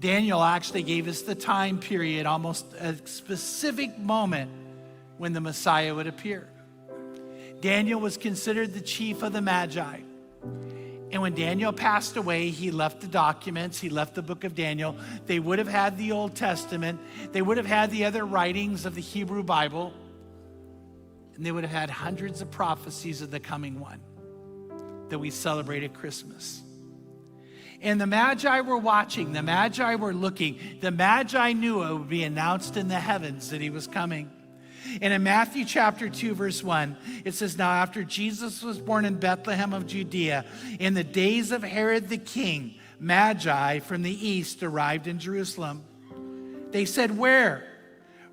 Daniel actually gave us the time period, almost a specific moment when the Messiah would appear. Daniel was considered the chief of the Magi. And when Daniel passed away, he left the documents, he left the book of Daniel. They would have had the Old Testament. They would have had the other writings of the Hebrew Bible. And they would have had hundreds of prophecies of the coming one that we celebrate at Christmas. And the Magi were watching, the Magi were looking. The Magi knew it would be announced in the heavens that he was coming. And in Matthew chapter 2, verse 1, it says, "Now after Jesus was born in Bethlehem of Judea, in the days of Herod the king, Magi from the east arrived in Jerusalem. They said, 'Where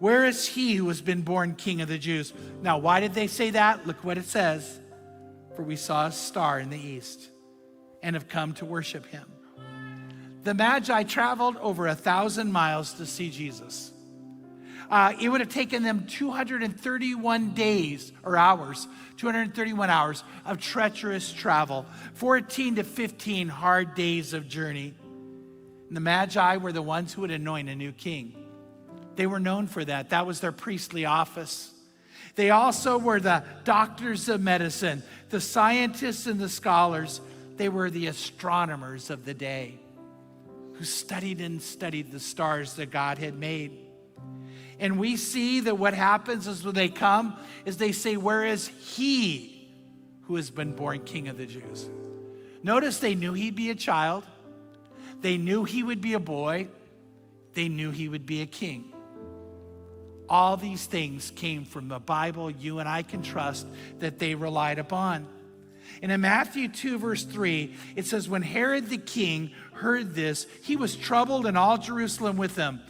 is he who has been born King of the Jews?'" Now, why did they say that? Look what it says. "For we saw a star in the east and have come to worship him." The Magi traveled over 1,000 miles to see Jesus. It would have taken them 231 days or hours, 231 hours of treacherous travel, 14 to 15 hard days of journey. And the Magi were the ones who would anoint a new king. They were known for that. That was their priestly office. They also were the doctors of medicine, the scientists and the scholars. They were the astronomers of the day who studied and studied the stars that God had made. And we see that what happens is when they come, is they say, "Where is he who has been born King of the Jews?" Notice they knew he'd be a child. They knew he would be a boy. They knew he would be a king. All these things came from the Bible you and I can trust that they relied upon. And in Matthew 2, verse 3, it says, "When Herod the king heard this, he was troubled and all Jerusalem with him.